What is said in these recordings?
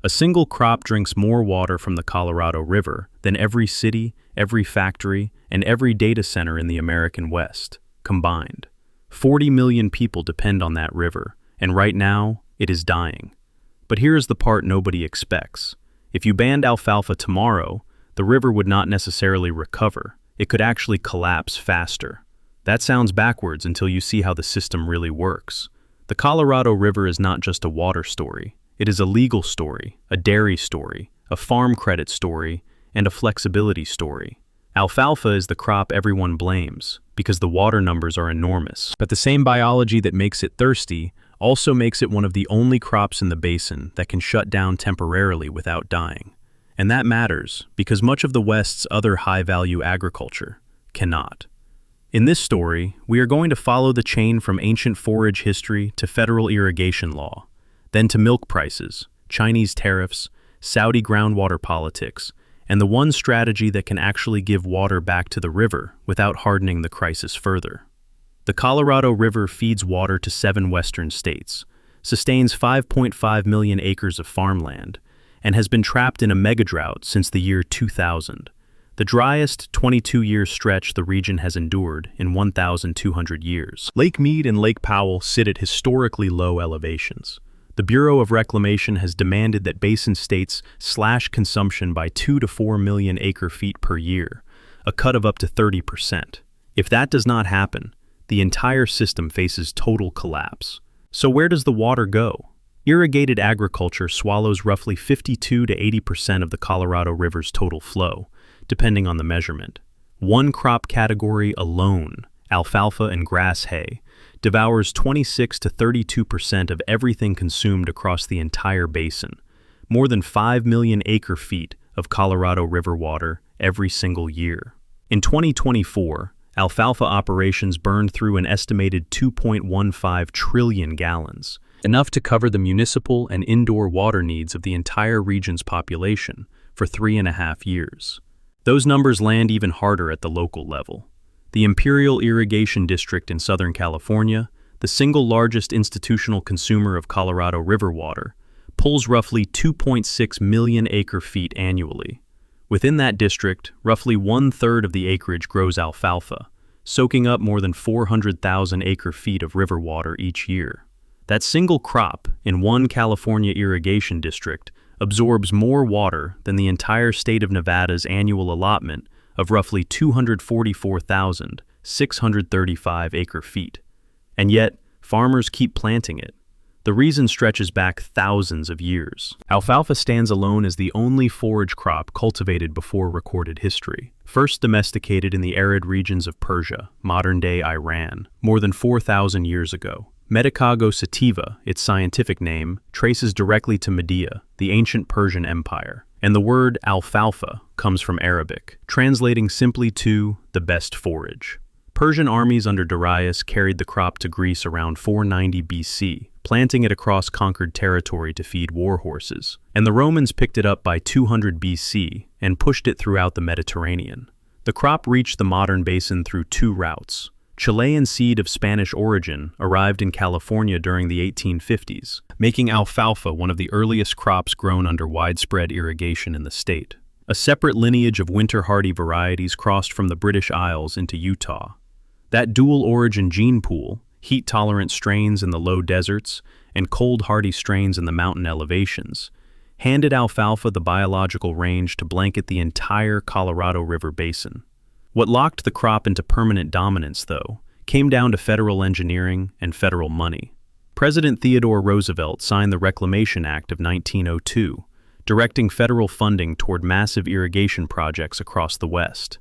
A single crop drinks more water from the Colorado River than every city, every factory, and every data center in the American West, combined. 40 million people depend on that river, and right now, it is dying. But here's the part nobody expects. If you banned alfalfa tomorrow, the river would not necessarily recover. It could actually collapse faster. That sounds backwards until you see how the system really works. The Colorado River is not just a water story. It is a legal story, a dairy story, a farm credit story, and a flexibility story. Alfalfa is the crop everyone blames because the water numbers are enormous. But the same biology that makes it thirsty also makes it one of the only crops in the basin that can shut down temporarily without dying. And that matters because much of the West's other high-value agriculture cannot. In this story, we are going to follow the chain from ancient forage history to federal irrigation law, then to milk prices, Chinese tariffs, Saudi groundwater politics, and the one strategy that can actually give water back to the river without hardening the crisis further. The Colorado River feeds water to 7 western states, sustains 5.5 million acres of farmland, and has been trapped in a megadrought since the year 2000, the driest 22-year stretch the region has endured in 1,200 years. Lake Mead and Lake Powell sit at historically low elevations. The Bureau of Reclamation has demanded that basin states slash consumption by 2 to 4 million acre-feet per year, a cut of up to 30%. If that does not happen, the entire system faces total collapse. So where does the water go? Irrigated agriculture swallows roughly 52 to 80% of the Colorado River's total flow, depending on the measurement. One crop category alone, alfalfa and grass hay, devours 26 to 32% of everything consumed across the entire basin, more than 5 million acre-feet of Colorado River water every single year. In 2024, alfalfa operations burned through an estimated 2.15 trillion gallons, enough to cover the municipal and indoor water needs of the entire region's population for 3.5 years. Those numbers land even harder at the local level. The Imperial Irrigation District in Southern California, the single largest institutional consumer of Colorado River water, pulls roughly 2.6 million acre-feet annually. Within that district, roughly 1/3 of the acreage grows alfalfa, soaking up more than 400,000 acre-feet of river water each year. That single crop in one California irrigation district absorbs more water than the entire state of Nevada's annual allotment of roughly 244,635 acre-feet. And yet, farmers keep planting it. The reason stretches back thousands of years. Alfalfa stands alone as the only forage crop cultivated before recorded history. First domesticated in the arid regions of Persia, modern-day Iran, more than 4,000 years ago. Medicago sativa, its scientific name, traces directly to Media, the ancient Persian Empire. And the word alfalfa comes from Arabic, translating simply to the best forage. Persian armies under Darius carried the crop to Greece around 490 BC, planting it across conquered territory to feed war horses. And the Romans picked it up by 200 BC and pushed it throughout the Mediterranean. The crop reached the modern basin through 2 routes. Chilean seed of Spanish origin arrived in California during the 1850s, making alfalfa one of the earliest crops grown under widespread irrigation in the state. A separate lineage of winter-hardy varieties crossed from the British Isles into Utah. That dual-origin gene pool, heat-tolerant strains in the low deserts and cold-hardy strains in the mountain elevations, handed alfalfa the biological range to blanket the entire Colorado River Basin. What locked the crop into permanent dominance, though, came down to federal engineering and federal money. President Theodore Roosevelt signed the Reclamation Act of 1902, directing federal funding toward massive irrigation projects across the West.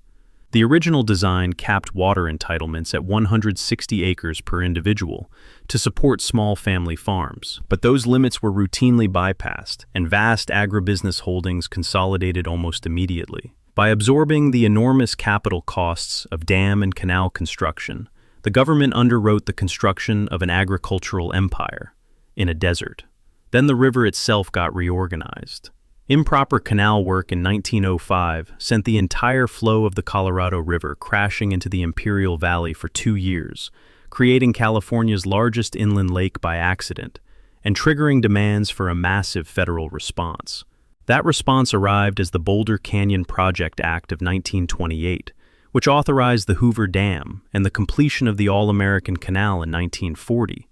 The original design capped water entitlements at 160 acres per individual to support small family farms, but those limits were routinely bypassed, and vast agribusiness holdings consolidated almost immediately. By absorbing the enormous capital costs of dam and canal construction, the government underwrote the construction of an agricultural empire in a desert. Then the river itself got reorganized. Improper canal work in 1905 sent the entire flow of the Colorado River crashing into the Imperial Valley for 2 years, creating California's largest inland lake by accident, and triggering demands for a massive federal response. That response arrived as the Boulder Canyon Project Act of 1928, which authorized the Hoover Dam and the completion of the All-American Canal in 1940,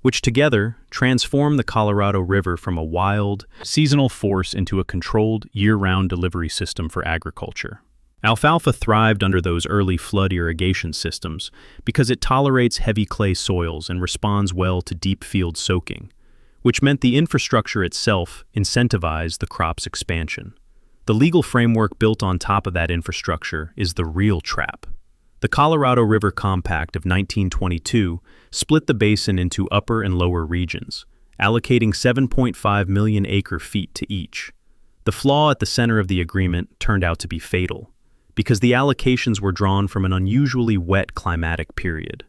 which together transformed the Colorado River from a wild, seasonal force into a controlled, year-round delivery system for agriculture. Alfalfa thrived under those early flood irrigation systems because it tolerates heavy clay soils and responds well to deep field soaking, which meant the infrastructure itself incentivized the crop's expansion. The legal framework built on top of that infrastructure is the real trap. The Colorado River Compact of 1922 split the basin into upper and lower regions, allocating 7.5 million acre-feet to each. The flaw at the center of the agreement turned out to be fatal, because the allocations were drawn from an unusually wet climatic period.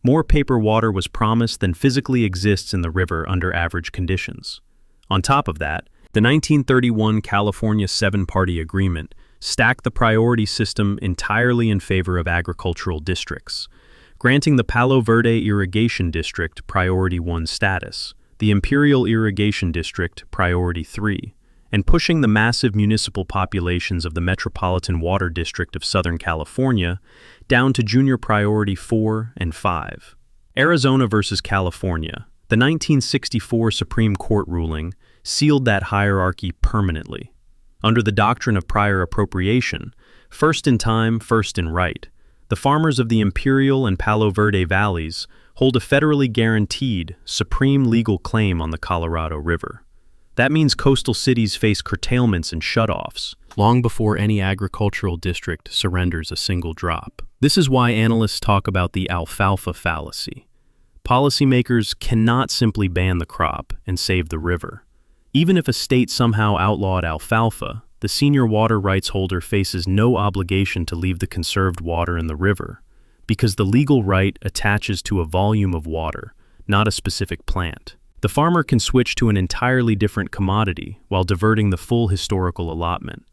More paper water was promised than physically exists in the river under average conditions. On top of that, the 1931 California Seven-Party Agreement stacked the priority system entirely in favor of agricultural districts, granting the Palo Verde Irrigation District Priority 1 status, the Imperial Irrigation District Priority 3, and pushing the massive municipal populations of the Metropolitan Water District of Southern California down to Junior Priority 4 and 5. Arizona versus California. The 1964 Supreme Court ruling sealed that hierarchy permanently. Under the doctrine of prior appropriation, first in time, first in right, the farmers of the Imperial and Palo Verde valleys hold a federally guaranteed, supreme legal claim on the Colorado River. That means coastal cities face curtailments and shutoffs long before any agricultural district surrenders a single drop. This is why analysts talk about the alfalfa fallacy. Policymakers cannot simply ban the crop and save the river. Even if a state somehow outlawed alfalfa, the senior water rights holder faces no obligation to leave the conserved water in the river, because the legal right attaches to a volume of water, not a specific plant. The farmer can switch to an entirely different commodity while diverting the full historical allotment.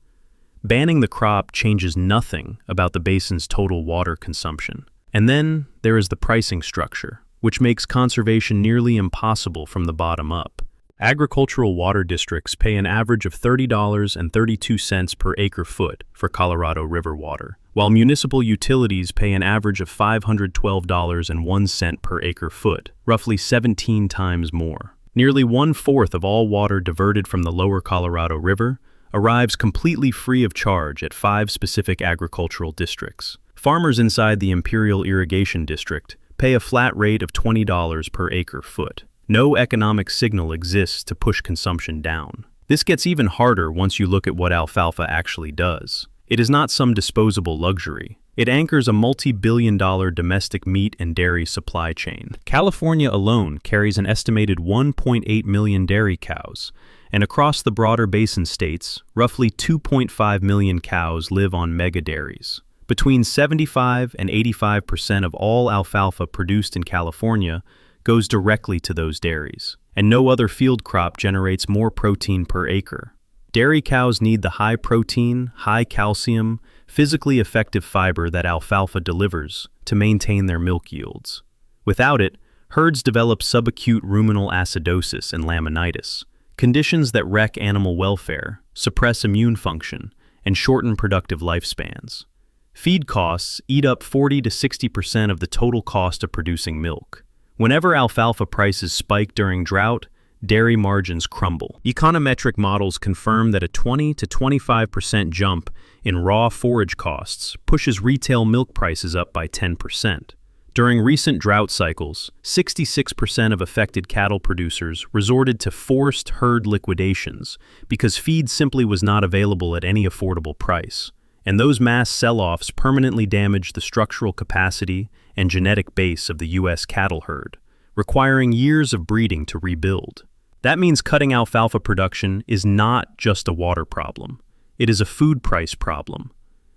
Banning the crop changes nothing about the basin's total water consumption. And then there is the pricing structure, which makes conservation nearly impossible from the bottom up. Agricultural water districts pay an average of $30.32 per acre-foot for Colorado River water, while municipal utilities pay an average of $512.01 per acre-foot, roughly 17 times more. Nearly 1/4 of all water diverted from the lower Colorado River arrives completely free of charge at 5 specific agricultural districts. Farmers inside the Imperial Irrigation District pay a flat rate of $20 per acre-foot. No economic signal exists to push consumption down. This gets even harder once you look at what alfalfa actually does. It is not some disposable luxury. It anchors a multi-billion-dollar domestic meat and dairy supply chain. California alone carries an estimated 1.8 million dairy cows, and across the broader basin states, roughly 2.5 million cows live on mega dairies. Between 75 and 85% of all alfalfa produced in California goes directly to those dairies, and no other field crop generates more protein per acre. Dairy cows need the high protein, high calcium, physically effective fiber that alfalfa delivers to maintain their milk yields. Without it, herds develop subacute ruminal acidosis and laminitis, conditions that wreck animal welfare, suppress immune function, and shorten productive lifespans. Feed costs eat up 40 to 60% of the total cost of producing milk. Whenever alfalfa prices spike during drought, dairy margins crumble. Econometric models confirm that a 20 to 25% jump in raw forage costs pushes retail milk prices up by 10%. During recent drought cycles, 66% of affected cattle producers resorted to forced herd liquidations because feed simply was not available at any affordable price. And those mass sell-offs permanently damaged the structural capacity and genetic base of the U.S. cattle herd, requiring years of breeding to rebuild. That means cutting alfalfa production is not just a water problem. It is a food price problem.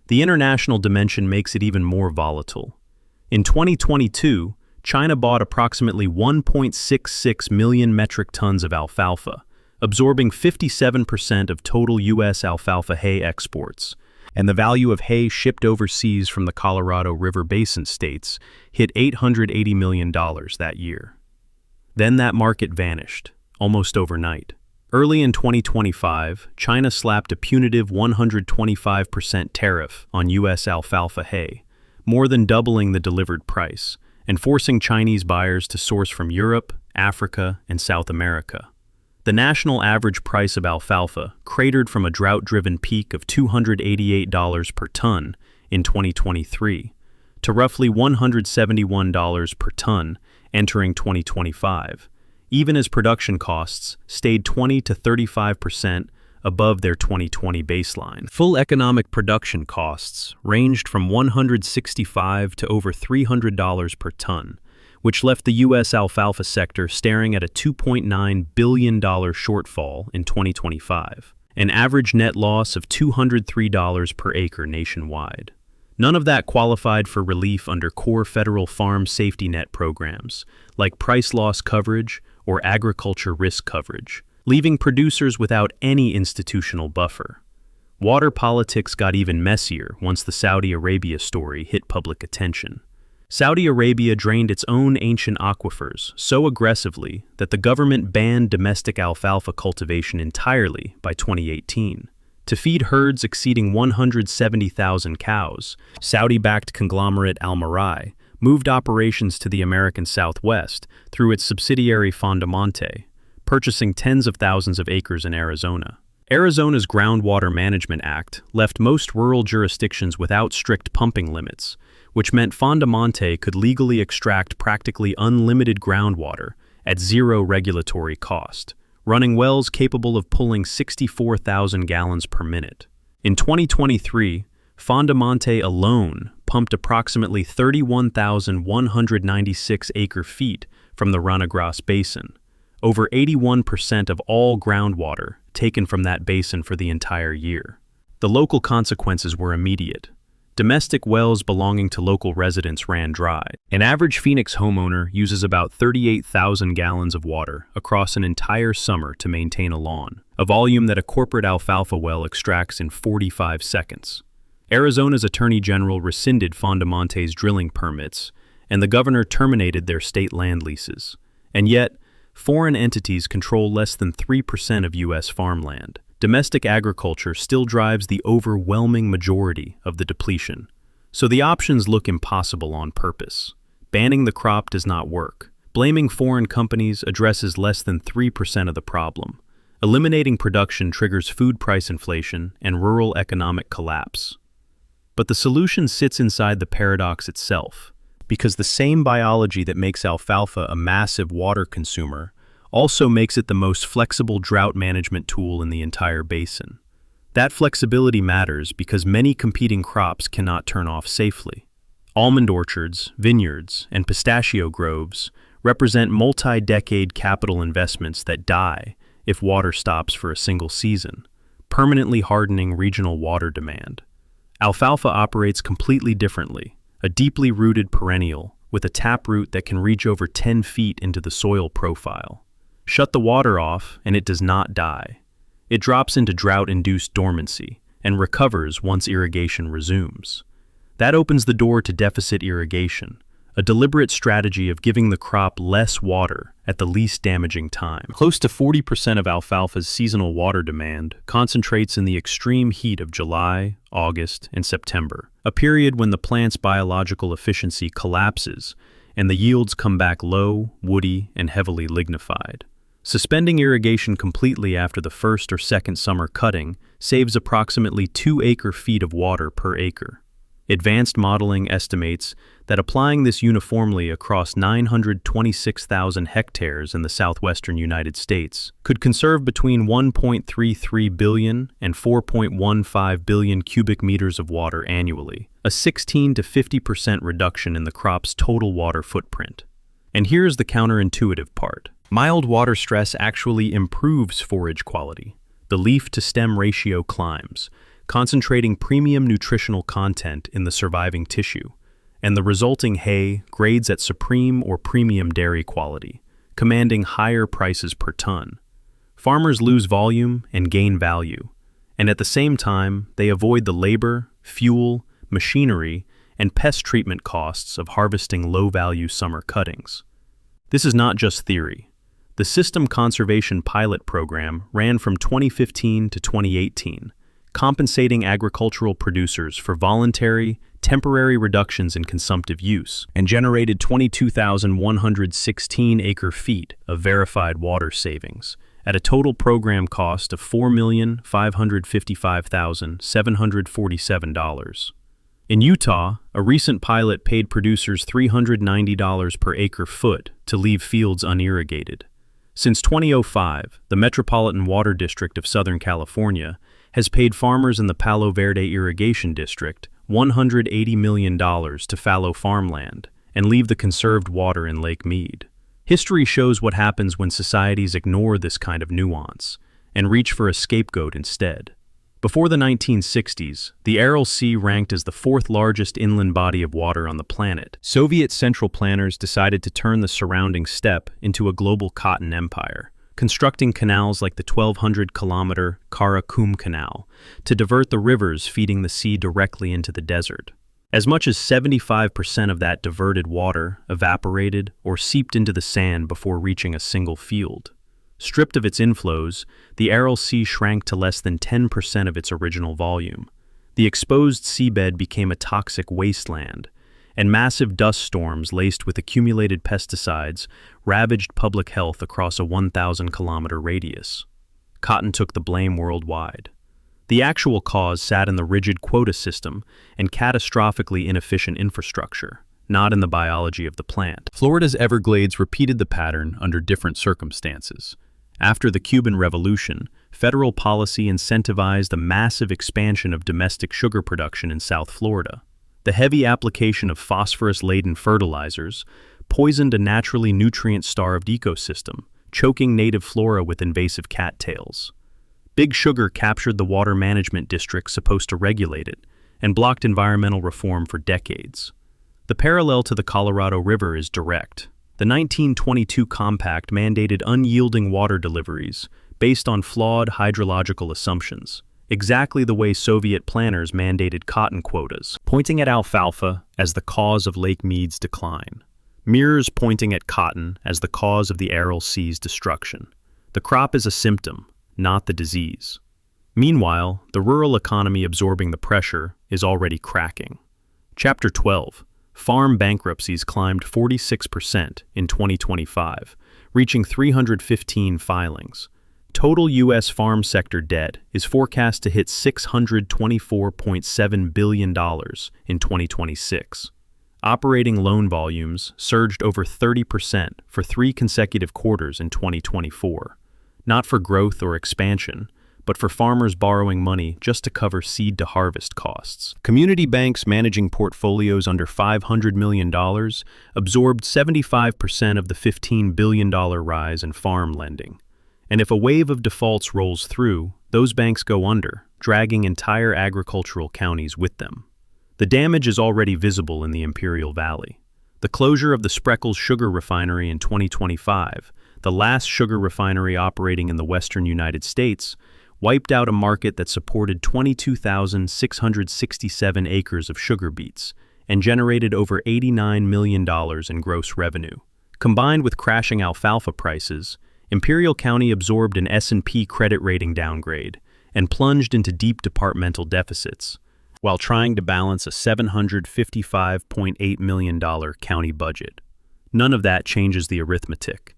The international dimension makes it even more volatile. In 2022, China bought approximately 1.66 million metric tons of alfalfa, absorbing 57% of total U.S. alfalfa hay exports, and the value of hay shipped overseas from the Colorado River Basin states hit $880 million that year. Then that market vanished, almost overnight. Early in 2025, China slapped a punitive 125% tariff on U.S. alfalfa hay, more than doubling the delivered price, and forcing Chinese buyers to source from Europe, Africa, and South America. The national average price of alfalfa cratered from a drought-driven peak of $288 per ton in 2023 to roughly $171 per ton entering 2025, even as production costs stayed 20 to 35% above their 2020 baseline. Full economic production costs ranged from $165 to over $300 per ton, which left the U.S. alfalfa sector staring at a $2.9 billion shortfall in 2025, an average net loss of $203 per acre nationwide. None of that qualified for relief under core federal farm safety net programs, like price loss coverage or agriculture risk coverage, leaving producers without any institutional buffer. Water politics got even messier once the Saudi Arabia story hit public attention. Saudi Arabia drained its own ancient aquifers so aggressively that the government banned domestic alfalfa cultivation entirely by 2018. To feed herds exceeding 170,000 cows, Saudi-backed conglomerate Al-Marai moved operations to the American Southwest through its subsidiary Fondamonte, purchasing tens of thousands of acres in Arizona. Arizona's Groundwater Management Act left most rural jurisdictions without strict pumping limits, which meant Fondamonte could legally extract practically unlimited groundwater at zero regulatory cost, running wells capable of pulling 64,000 gallons per minute. In 2023, Fondamonte alone pumped approximately 31,196 acre-feet from the Ranagras Basin, over 81% of all groundwater taken from that basin for the entire year. The local consequences were immediate. Domestic wells belonging to local residents ran dry. An average Phoenix homeowner uses about 38,000 gallons of water across an entire summer to maintain a lawn, a volume that a corporate alfalfa well extracts in 45 seconds. Arizona's Attorney General rescinded Fondamonte's drilling permits, and the governor terminated their state land leases. And yet, foreign entities control less than 3% of U.S. farmland. Domestic agriculture still drives the overwhelming majority of the depletion, so the options look impossible on purpose. Banning the crop does not work. Blaming foreign companies addresses less than 3% of the problem. Eliminating production triggers food price inflation and rural economic collapse. But the solution sits inside the paradox itself, because the same biology that makes alfalfa a massive water consumer also makes it the most flexible drought management tool in the entire basin. That flexibility matters because many competing crops cannot turn off safely. Almond orchards, vineyards, and pistachio groves represent multi-decade capital investments that die if water stops for a single season, permanently hardening regional water demand. Alfalfa operates completely differently, a deeply rooted perennial with a taproot that can reach over 10 feet into the soil profile. Shut the water off, and it does not die. It drops into drought-induced dormancy and recovers once irrigation resumes. That opens the door to deficit irrigation, a deliberate strategy of giving the crop less water at the least damaging time. Close to 40% of alfalfa's seasonal water demand concentrates in the extreme heat of July, August, and September, a period when the plant's biological efficiency collapses and the yields come back low, woody, and heavily lignified. Suspending irrigation completely after the first or second summer cutting saves approximately 2 acre-feet of water per acre. Advanced modeling estimates that applying this uniformly across 926,000 hectares in the southwestern United States could conserve between 1.33 billion and 4.15 billion cubic meters of water annually, a 16 to 50% reduction in the crop's total water footprint. And here's the counterintuitive part. Mild water stress actually improves forage quality. The leaf-to-stem ratio climbs, concentrating premium nutritional content in the surviving tissue, and the resulting hay grades at supreme or premium dairy quality, commanding higher prices per ton. Farmers lose volume and gain value, and at the same time, they avoid the labor, fuel, machinery, and pest treatment costs of harvesting low-value summer cuttings. This is not just theory. The System Conservation Pilot Program ran from 2015 to 2018, compensating agricultural producers for voluntary, temporary reductions in consumptive use, and generated 22,116 acre-feet of verified water savings, at a total program cost of $4,555,747. In Utah, a recent pilot paid producers $390 per acre-foot to leave fields unirrigated. Since 2005, the Metropolitan Water District of Southern California has paid farmers in the Palo Verde Irrigation District $180 million to fallow farmland and leave the conserved water in Lake Mead. History shows what happens when societies ignore this kind of nuance and reach for a scapegoat instead. Before the 1960s, the Aral Sea ranked as the fourth largest inland body of water on the planet. Soviet central planners decided to turn the surrounding steppe into a global cotton empire, constructing canals like the 1,200-kilometer Karakum Canal to divert the rivers feeding the sea directly into the desert. As much as 75% of that diverted water evaporated or seeped into the sand before reaching a single field. Stripped of its inflows, the Aral Sea shrank to less than 10% of its original volume. The exposed seabed became a toxic wasteland, and massive dust storms laced with accumulated pesticides ravaged public health across a 1,000-kilometer radius. Cotton took the blame worldwide. The actual cause sat in the rigid quota system and catastrophically inefficient infrastructure, not in the biology of the plant. Florida's Everglades repeated the pattern under different circumstances. After the Cuban Revolution, federal policy incentivized a massive expansion of domestic sugar production in South Florida. The heavy application of phosphorus-laden fertilizers poisoned a naturally nutrient-starved ecosystem, choking native flora with invasive cattails. Big Sugar captured the water management district supposed to regulate it and blocked environmental reform for decades. The parallel to the Colorado River is direct. The 1922 Compact mandated unyielding water deliveries based on flawed hydrological assumptions, exactly the way Soviet planners mandated cotton quotas, pointing at alfalfa as the cause of Lake Mead's decline. Mirrors pointing at cotton as the cause of the Aral Sea's destruction. The crop is a symptom, not the disease. Meanwhile, the rural economy absorbing the pressure is already cracking. Chapter 12. Farm bankruptcies climbed 46% in 2025, reaching 315 filings. Total U.S. farm sector debt is forecast to hit $624.7 billion in 2026. Operating loan volumes surged over 30% for 3 consecutive quarters in 2024, not for growth or expansion, but for farmers borrowing money just to cover seed-to-harvest costs. Community banks managing portfolios under $500 million absorbed 75% of the $15 billion rise in farm lending. And if a wave of defaults rolls through, those banks go under, dragging entire agricultural counties with them. The damage is already visible in the Imperial Valley. The closure of the Spreckels sugar refinery in 2025, the last sugar refinery operating in the western United States, wiped out a market that supported 22,667 acres of sugar beets and generated over $89 million in gross revenue. Combined with crashing alfalfa prices, Imperial County absorbed an S&P credit rating downgrade and plunged into deep departmental deficits, while trying to balance a $755.8 million county budget. None of that changes the arithmetic.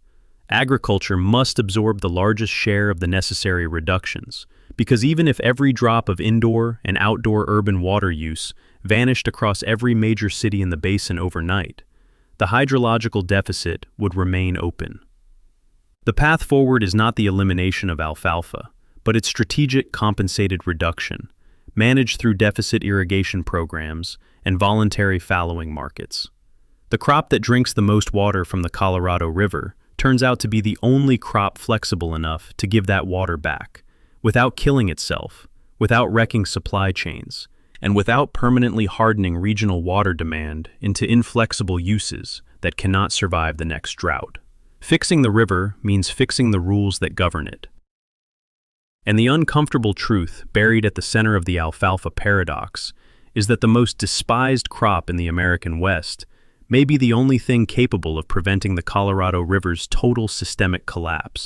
Agriculture must absorb the largest share of the necessary reductions, because even if every drop of indoor and outdoor urban water use vanished across every major city in the basin overnight, the hydrological deficit would remain open. The path forward is not the elimination of alfalfa, but its strategic compensated reduction, managed through deficit irrigation programs and voluntary fallowing markets. The crop that drinks the most water from the Colorado River turns out to be the only crop flexible enough to give that water back, without killing itself, without wrecking supply chains, and without permanently hardening regional water demand into inflexible uses that cannot survive the next drought. Fixing the river means fixing the rules that govern it. And the uncomfortable truth buried at the center of the alfalfa paradox is that the most despised crop in the American West may be the only thing capable of preventing the Colorado River's total systemic collapse.